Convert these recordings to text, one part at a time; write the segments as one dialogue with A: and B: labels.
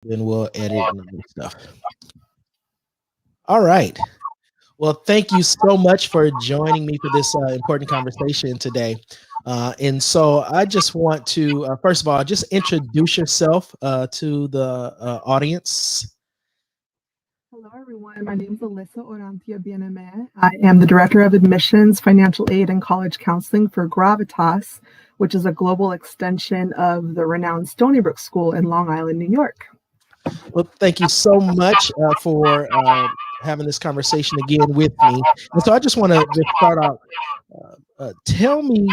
A: Then we'll edit and other stuff. All right. Well, thank you so much for joining me for this important conversation today. And so I just want to, first of all, just introduce yourself to the audience.
B: Hello, everyone. My name is Alyssa Orantia Bieneme. I am the Director of Admissions, Financial Aid, and College Counseling for Gravitas, which is a global extension of the renowned Stony Brook School in Long Island, New York.
A: Well, thank you so much for having this conversation again with me. And so I just want to just start out. Tell me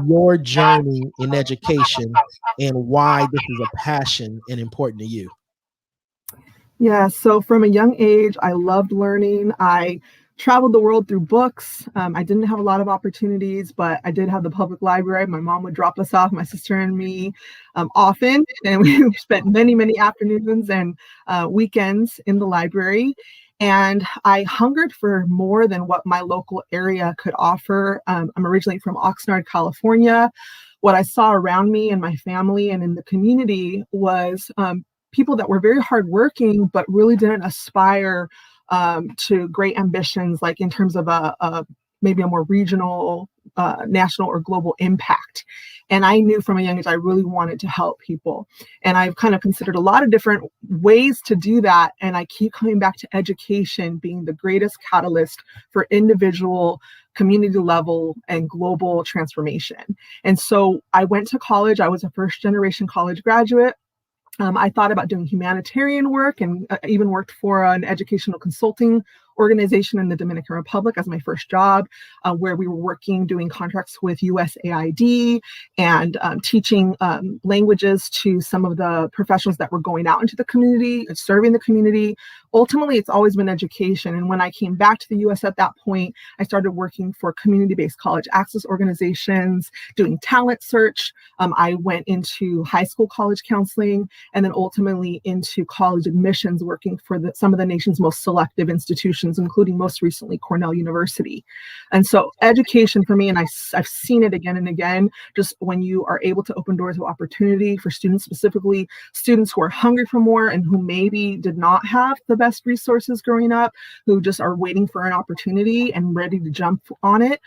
A: your journey in education and why this is a passion and important to you.
B: Yeah, so from a young age, I loved learning. I traveled the world through books. I didn't have a lot of opportunities, but I did have the public library. My mom would drop us off, my sister and me, often, and we spent many, many afternoons and weekends in the library. And I hungered for more than what my local area could offer. I'm originally from Oxnard, California. What I saw around me and my family and in the community was people that were very hardworking, but really didn't aspire to great ambitions, like in terms of maybe a more regional, national, or global impact. And I knew from a young age I really wanted to help people. And I've kind of considered a lot of different ways to do that. And I keep coming back to education being the greatest catalyst for individual, community level, and global transformation. And so I went to college. I was a first generation college graduate. I thought about doing humanitarian work and even worked for an educational consulting organization in the Dominican Republic as my first job, where we were working, doing contracts with USAID and teaching languages to some of the professionals that were going out into the community, serving the community. Ultimately, it's always been education. And when I came back to the US at that point, I started working for community-based college access organizations, doing talent search. I went into high school college counseling, and then ultimately into college admissions, working for some of the nation's most selective institutions, including most recently Cornell University. And so education for me, and I've seen it again and again, just when you are able to open doors of opportunity for students, specifically students who are hungry for more and who maybe did not have the best resources growing up, who just are waiting for an opportunity and ready to jump on it,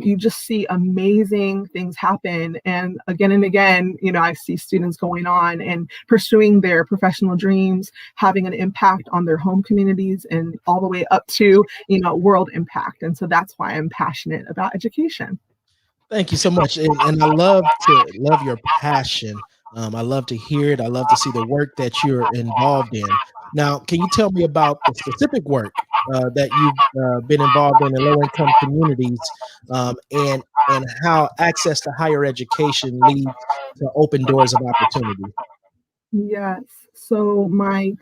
B: you just see amazing things happen. And again, I see students going on and pursuing their professional dreams, having an impact on their home communities, and all the way up to, world impact. And so that's why I'm passionate about education.
A: Thank you so much, and I love your passion. I love to hear it. I love to see the work that you're involved in. Now, can you tell me about the specific work that you've been involved in low income communities, and how access to higher education leads to open doors of opportunity?
B: Yes. So my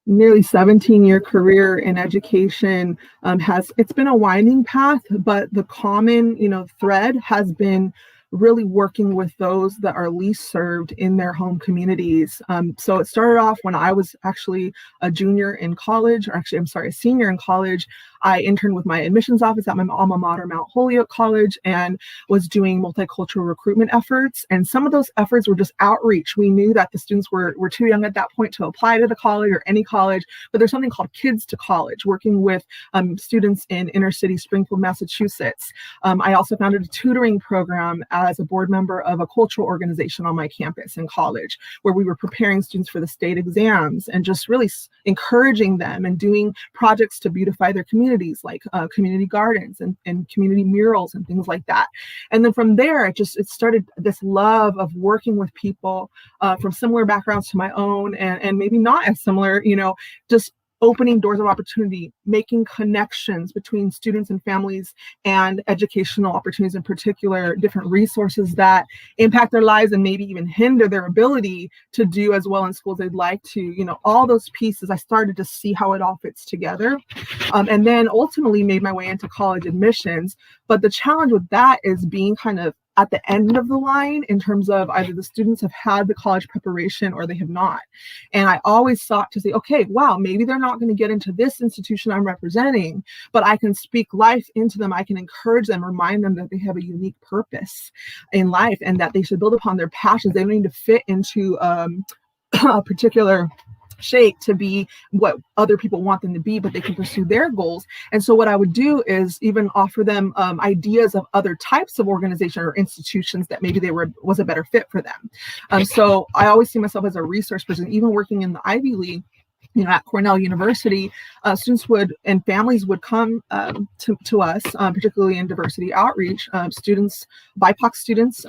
B: nearly 17-year career in education it's been a winding path, but the common, thread has been really working with those that are least served in their home communities. So it started off when I was actually a junior in college, or actually, I'm sorry, a senior in college. I interned with my admissions office at my alma mater, Mount Holyoke College, and was doing multicultural recruitment efforts. And some of those efforts were just outreach. We knew that the students were too young at that point to apply to the college or any college, but there's something called Kids to College, working with students in inner city Springfield, Massachusetts. I also founded a tutoring program as a board member of a cultural organization on my campus in college, where we were preparing students for the state exams and just really encouraging them and doing projects to beautify their communities, like community gardens and community murals and things like that. And then from there, it started this love of working with people from similar backgrounds to my own, and maybe not as similar, just opening doors of opportunity, making connections between students and families and educational opportunities, in particular, different resources that impact their lives and maybe even hinder their ability to do as well in schools they'd like to. All those pieces, I started to see how it all fits together. And then ultimately made my way into college admissions. But the challenge with that is being kind of at the end of the line in terms of either the students have had the college preparation or they have not. And I always sought to say, okay, wow, maybe they're not going to get into this institution I'm representing, but I can speak life into them. I can encourage them, remind them that they have a unique purpose in life and that they should build upon their passions. They don't need to fit into a particular shape to be what other people want them to be, but they can pursue their goals. And so what I would do is even offer them ideas of other types of organization or institutions that maybe was a better fit for them. So I always see myself as a resource person, even working in the Ivy League. At Cornell University, students and families would come to us, particularly in diversity outreach, students, BIPOC students,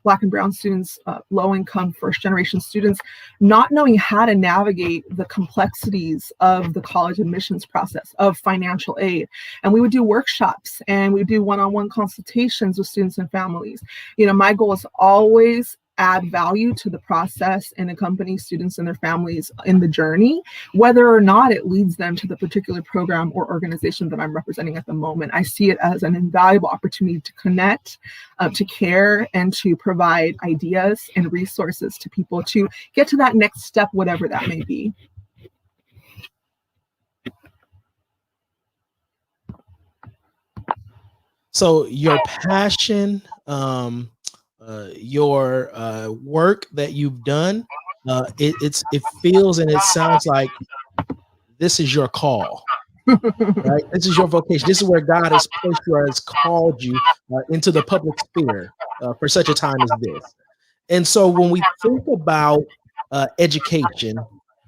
B: Black and Brown students, low-income first-generation students, not knowing how to navigate the complexities of the college admissions process, of financial aid. And we would do workshops, and we would do one-on-one consultations with students and families. My goal is always add value to the process and accompany students and their families in the journey, whether or not it leads them to the particular program or organization that I'm representing at the moment. I see it as an invaluable opportunity to connect, to care, and to provide ideas and resources to people to get to that next step, whatever that may be.
A: So your passion, your work that you've done, it feels and it sounds like this is your call, right? This is your vocation. This is where God has placed you or has called you into the public sphere for such a time as this. And so when we think about education,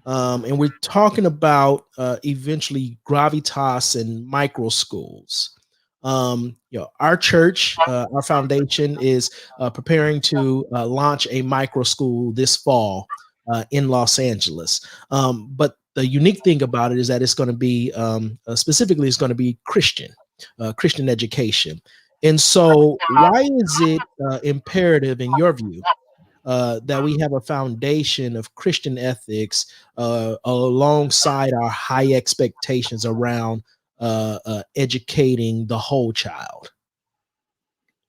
A: and we're talking about eventually gravitas and micro schools. Our church, our foundation is preparing to launch a micro school this fall in Los Angeles. But the unique thing about it is that it's going to be specifically it's going to be Christian education. And so, why is it imperative, in your view, that we have a foundation of Christian ethics alongside our high expectations around educating the whole child?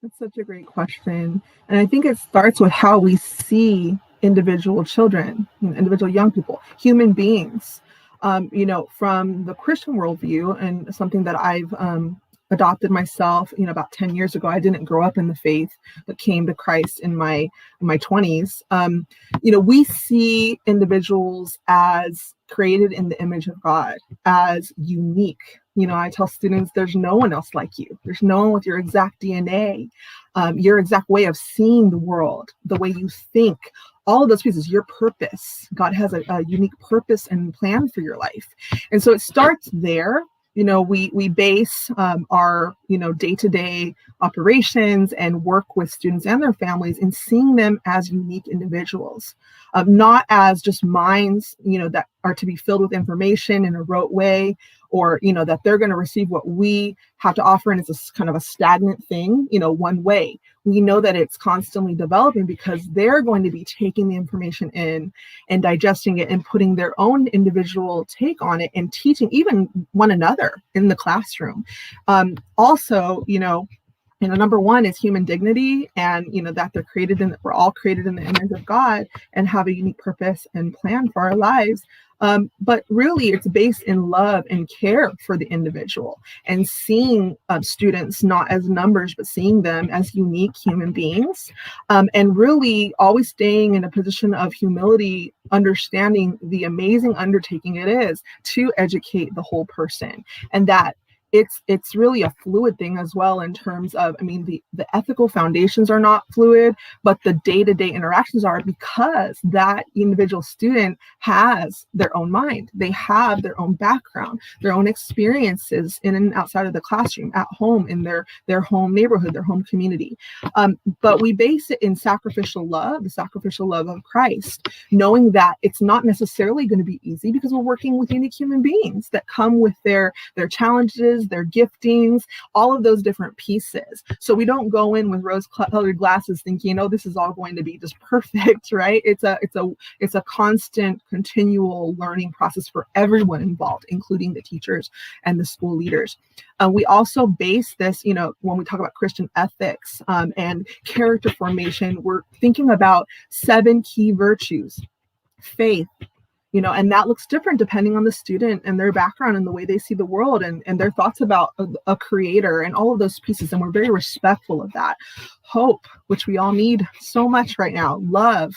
B: That's such a great question. And I think it starts with how we see individual children, individual young people, human beings. From the Christian worldview, and something that I've adopted myself, about 10 years ago. I didn't grow up in the faith, but came to Christ in my 20s. We see individuals as created in the image of God, as unique. I tell students, there's no one else like you. There's no one with your exact DNA, your exact way of seeing the world, the way you think, all of those pieces, your purpose. God has a unique purpose and plan for your life. And so it starts there. We base our, day-to-day operations and work with students and their families in seeing them as unique individuals, not as just minds, that are to be filled with information in a rote way, or, that they're going to receive what we have to offer. And it's a kind of a stagnant thing, one way. We know that it's constantly developing because they're going to be taking the information in and digesting it and putting their own individual take on it and teaching even one another in the classroom. Also, number one is human dignity, and that we're all created in the image of God and have a unique purpose and plan for our lives. But really, it's based in love and care for the individual, and seeing students not as numbers, but seeing them as unique human beings, and really always staying in a position of humility, understanding the amazing undertaking it is to educate the whole person, and that it's really a fluid thing as well, in terms of, the ethical foundations are not fluid, but the day-to-day interactions are, because that individual student has their own mind. They have their own background, their own experiences in and outside of the classroom, at home, in their home neighborhood, their home community. But we base it in sacrificial love, the sacrificial love of Christ, knowing that it's not necessarily going to be easy, because we're working with unique human beings that come with their challenges, their giftings, all of those different pieces. So we don't go in with rose-colored glasses thinking, this is all going to be just perfect, right? It's a constant, continual learning process for everyone involved, including the teachers and the school leaders. We also base this, when we talk about Christian ethics and character formation, we're thinking about 7 key virtues: faith, and that looks different depending on the student and their background and the way they see the world and their thoughts about a creator and all of those pieces. And we're very respectful of that. Hope, which we all need so much right now. Love,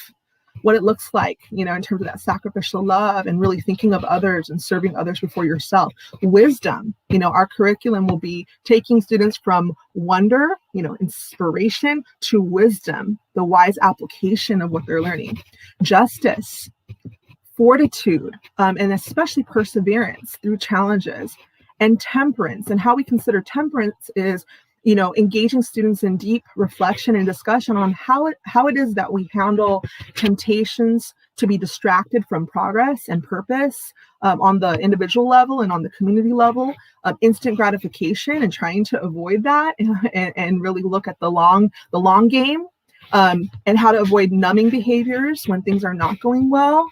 B: what it looks like, in terms of that sacrificial love and really thinking of others and serving others before yourself. Wisdom, our curriculum will be taking students from wonder, inspiration, to wisdom, the wise application of what they're learning. Justice, fortitude, and especially perseverance through challenges, and temperance. And how we consider temperance is, engaging students in deep reflection and discussion on how it is that we handle temptations to be distracted from progress and purpose, on the individual level and on the community level, instant gratification and trying to avoid that, and really look at the long game, and how to avoid numbing behaviors when things are not going well,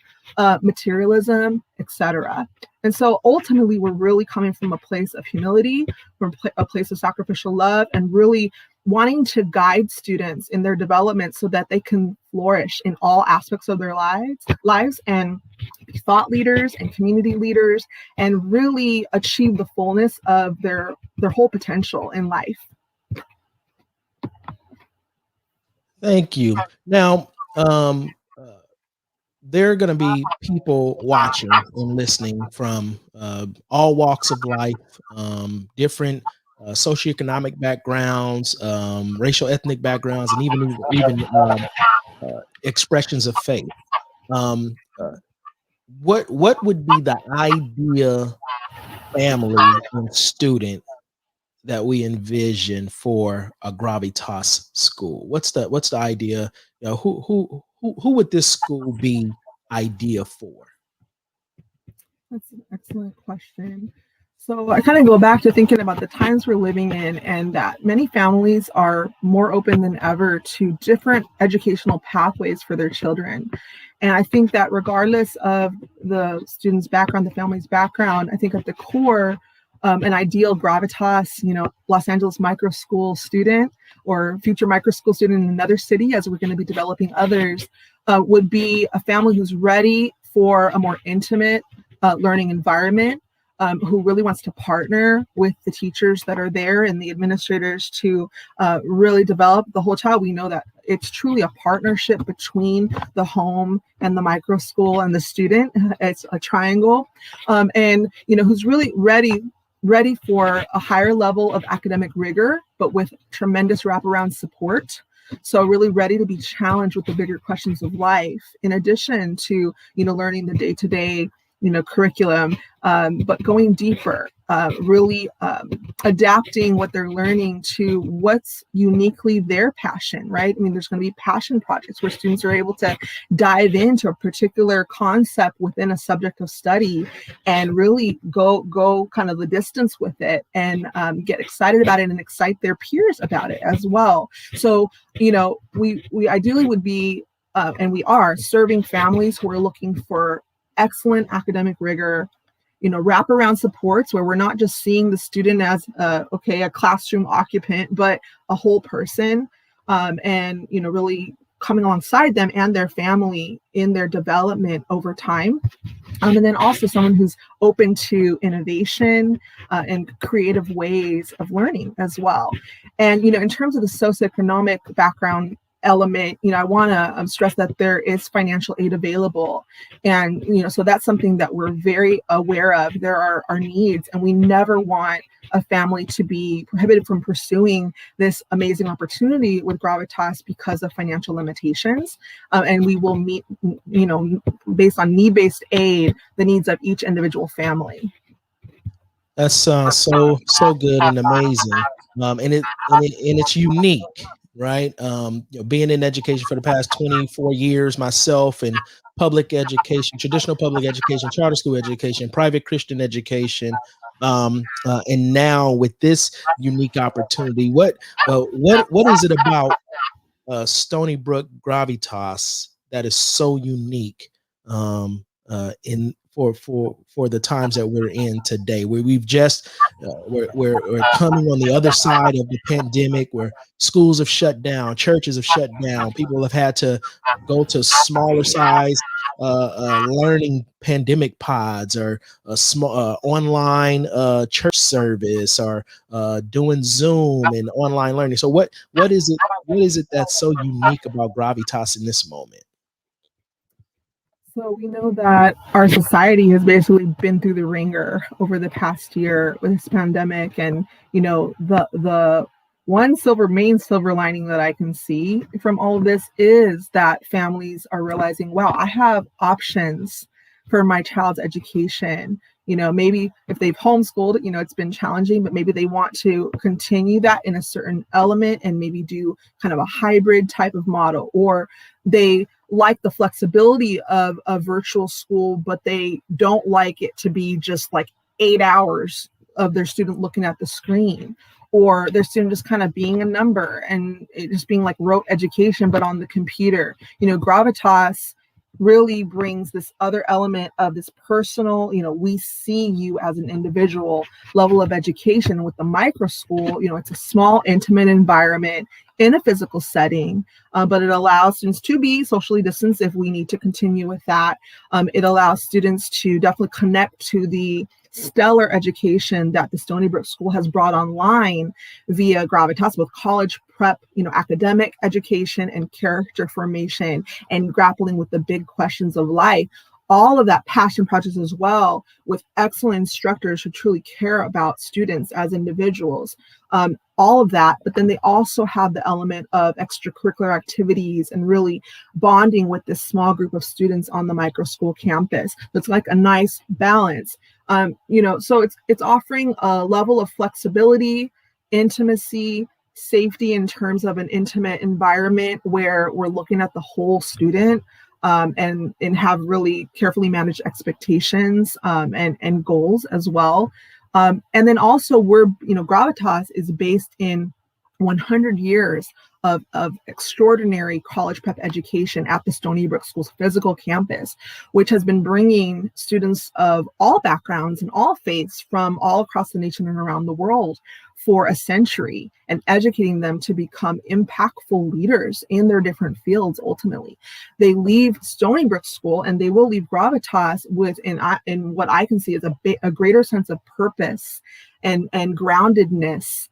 B: materialism, etc. And so ultimately, we're really coming from a place of humility, from a place of sacrificial love, and really wanting to guide students in their development so that they can flourish in all aspects of their lives and be thought leaders and community leaders, and really achieve the fullness of their whole potential in life.
A: Thank you. Now, there are going to be people watching and listening from all walks of life, different socioeconomic backgrounds, racial, ethnic backgrounds, and expressions of faith. Um, uh, what would be the idea family and student that we envision for a Gravitas school? What's the idea? Who would this school be idea for?
B: That's an excellent question. So I kind of go back to thinking about the times we're living in, and that many families are more open than ever to different educational pathways for their children. And I think that regardless of the student's background, the family's background, I think at the core, an ideal Gravitas, Los Angeles micro school student or future micro school student in another city, as we're going to be developing others, would be a family who's ready for a more intimate learning environment, who really wants to partner with the teachers that are there and the administrators to really develop the whole child. We know that it's truly a partnership between the home and the micro school and the student. It's a triangle, and who's really ready for a higher level of academic rigor, but with tremendous wraparound support. So really ready to be challenged with the bigger questions of life, in addition to, learning the day-to-day, curriculum, but going deeper, really adapting what they're learning to what's uniquely their passion, right? I mean, there's going to be passion projects where students are able to dive into a particular concept within a subject of study and really go kind of the distance with it, and get excited about it and excite their peers about it as well. So, we ideally would be, and we are serving families who are looking for excellent academic rigor, wraparound supports where we're not just seeing the student as a classroom occupant, but a whole person, and really coming alongside them and their family in their development over time. And then also someone who's open to innovation, and creative ways of learning as well. And, in terms of the socioeconomic background element, I want to stress that there is financial aid available. And, so that's something that we're very aware of. There are our needs, and we never want a family to be prohibited from pursuing this amazing opportunity with Gravitas because of financial limitations. And we will meet, based on need-based aid, the needs of each individual family.
A: That's so good and amazing, and it's unique, right? Being in education for the past 24 years myself, and public education, traditional public education, charter school education, private Christian education, and now with this unique opportunity, what is it about Stony Brook Gravitas that is so unique, in for the times that we're in today, where we've just we're coming on the other side of the pandemic, where schools have shut down, churches have shut down, people have had to go to smaller size learning pandemic pods, or a small online church service, or doing Zoom and online learning. So what is it that's so unique about Gravitas in this moment?
B: So we know that our society has basically been through the ringer over the past year with this pandemic, and the one main silver lining that I can see from all of this is that families are realizing, wow, I have options for my child's education. Maybe if they've homeschooled, it's been challenging, but maybe they want to continue that in a certain element and maybe do kind of a hybrid type of model, or they like the flexibility of a virtual school, but they don't like it to be just like 8 hours of their student looking at the screen, or their student just kind of being a number and it just being like rote education, but on the computer. Gravitas really brings this other element of this personal, we see you as an individual level of education. With the micro school, it's a small, intimate environment in a physical setting, but it allows students to be socially distanced if we need to continue with that. It allows students to definitely connect to the stellar education that the Stony Brook School has brought online via Gravitas, with college prep, academic education and character formation and grappling with the big questions of life. All of that passion projects as well, with excellent instructors who truly care about students as individuals. All of that, but then they also have the element of extracurricular activities and really bonding with this small group of students on the micro school campus. It's like a nice balance. So it's offering a level of flexibility, intimacy, safety in terms of an intimate environment where we're looking at the whole student, and have really carefully managed expectations, and goals as well. And then also Gravitas is based in 100 years of extraordinary college prep education at the Stony Brook School's physical campus, which has been bringing students of all backgrounds and all faiths from all across the nation and around the world for a century, and educating them to become impactful leaders in their different fields. Ultimately, they leave Stony Brook School and they will leave Gravitas with, in what I can see, is a greater sense of purpose and groundedness,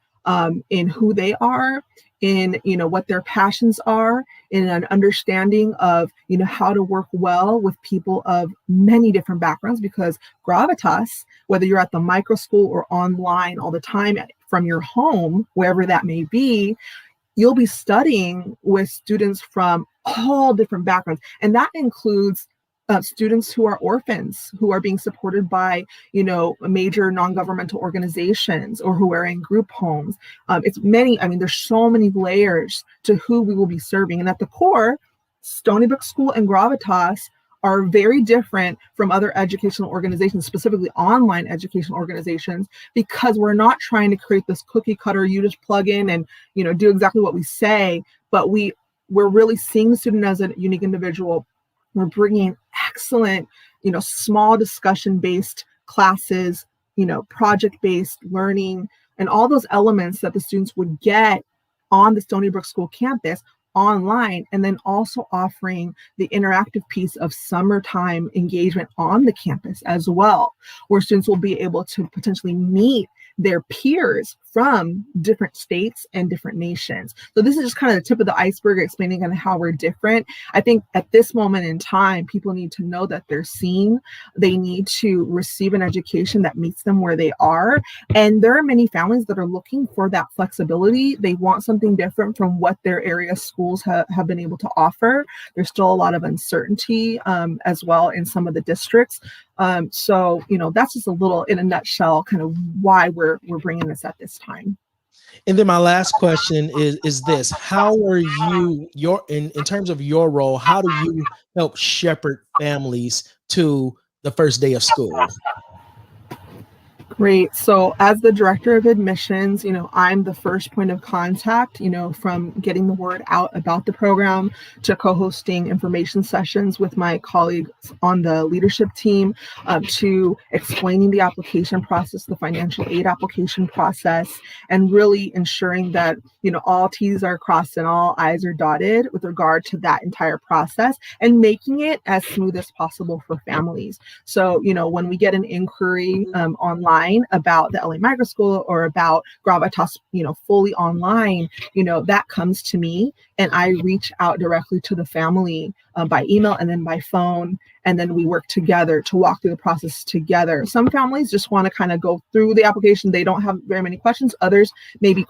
B: in who they are, in what their passions are, in an understanding of how to work well with people of many different backgrounds. Because Gravitas, whether you're at the micro school or online all the time from your home, wherever that may be, you'll be studying with students from all different backgrounds, and that includes students who are orphans, who are being supported by, major non-governmental organizations, or who are in group homes. There's so many layers to who we will be serving. And at the core, Stony Brook School and Gravitas are very different from other educational organizations, specifically online educational organizations, because we're not trying to create this cookie cutter, you just plug in and, do exactly what we say, but we're really seeing the student as a unique individual. We're bringing excellent, small discussion-based classes, project-based learning, and all those elements that the students would get on the Stony Brook School campus online, and then also offering the interactive piece of summertime engagement on the campus as well, where students will be able to potentially meet their peers from different states and different nations. So this is just kind of the tip of the iceberg, explaining kind of how we're different. I think at this moment in time, people need to know that they're seen. They need to receive an education that meets them where they are. And there are many families that are looking for that flexibility. They want something different from what their area schools have been able to offer. There's still a lot of uncertainty, as well in some of the districts. So that's just a little, in a nutshell, kind of why we're bringing this at this time.
A: And then my last question is this: how are you, in terms of your role, how do you help shepherd families to the first day of school?
B: Great. So as the director of admissions, I'm the first point of contact, from getting the word out about the program to co-hosting information sessions with my colleagues on the leadership team, to explaining the application process, the financial aid application process, and really ensuring that, all T's are crossed and all I's are dotted with regard to that entire process, and making it as smooth as possible for families. So, when we get an inquiry online, online about the LA Micro School or about Gravitas, fully online, that comes to me and I reach out directly to the family by email and then by phone. And then we work together to walk through the process together. Some families just want to kind of go through the application. They don't have very many questions. Others may be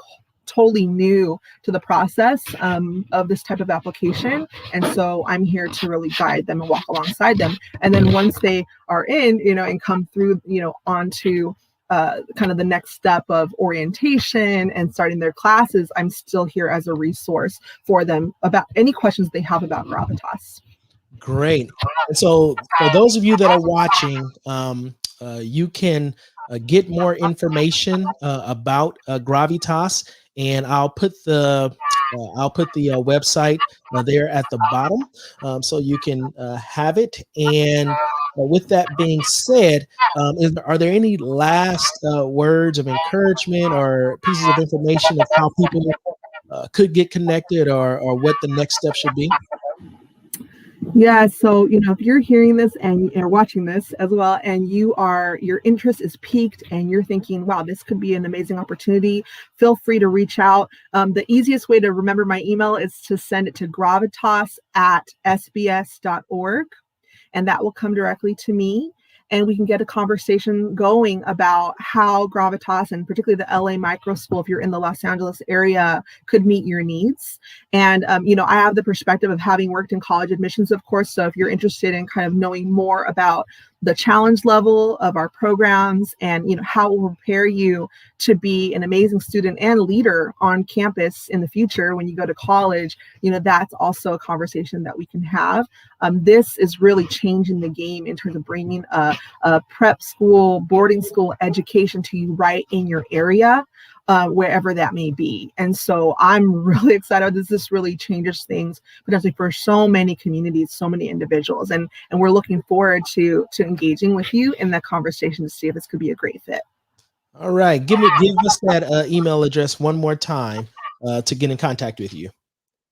B: totally new to the process of this type of application. And so I'm here to really guide them and walk alongside them. And then once they are in, and come through, onto kind of the next step of orientation and starting their classes, I'm still here as a resource for them about any questions they have about Gravitas.
A: Great. And so, for those of you that are watching, you can get more information about Gravitas, and I'll put the website there at the bottom, so you can have it. And with that being said, are there any last words of encouragement or pieces of information of how people could get connected, or what the next step should be?
B: Yeah, so if you're hearing this and you're watching this as well, and your interest is piqued and you're thinking, wow, this could be an amazing opportunity, feel free to reach out. The easiest way to remember my email is to send it to gravitas@sbs.org, and that will come directly to me. And we can get a conversation going about how Gravitas, and particularly the LA Micro School, if you're in the Los Angeles area, could meet your needs. And, I have the perspective of having worked in college admissions, of course. So if you're interested in kind of knowing more about the challenge level of our programs and, how we'll prepare you to be an amazing student and leader on campus in the future when you go to college, that's also a conversation that we can have. This is really changing the game in terms of bringing a prep school, boarding school education to you right in your area, wherever that may be. And so I'm really excited. This really changes things potentially for so many communities, so many individuals. And we're looking forward to engaging with you in that conversation to see if this could be a great fit.
A: All right, give us that email address one more time to get in contact with you.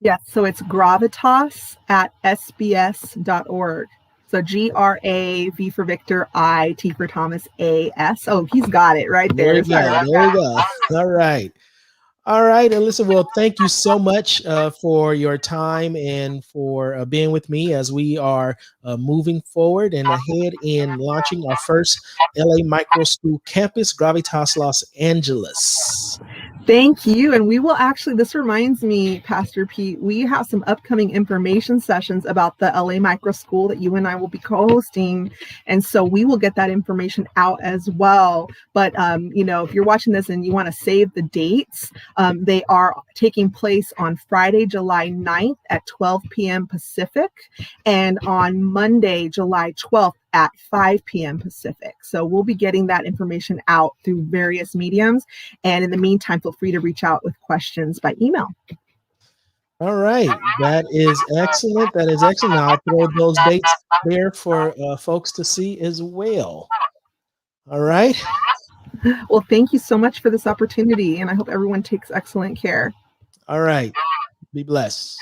B: Yes, so it's gravitas@sbs.org. So GRAV for Victor, I, T for Thomas, AS. Oh, he's got it right
A: There
B: there.
A: you
B: Sorry
A: go.
B: about
A: There you
B: that.
A: go. All right. All right, Alyssa. Well, thank you so much for your time and for being with me as we are moving forward and ahead in launching our first LA Micro School campus, Gravitas Los Angeles.
B: Thank you. And we will actually, this reminds me, Pastor Pete, we have some upcoming information sessions about the LA Micro School that you and I will be co-hosting. And so we will get that information out as well. But, if you're watching this and you want to save the dates, they are taking place on Friday, July 9th at 12 p.m. Pacific, and on Monday, July 12th at 5 p.m. Pacific. So we'll be getting that information out through various mediums. And in the meantime, feel free to reach out with questions by email.
A: All right, that is excellent. That is excellent. I'll throw those dates there for folks to see as well. All right.
B: Well, thank you so much for this opportunity, and I hope everyone takes excellent care.
A: All right. Be blessed.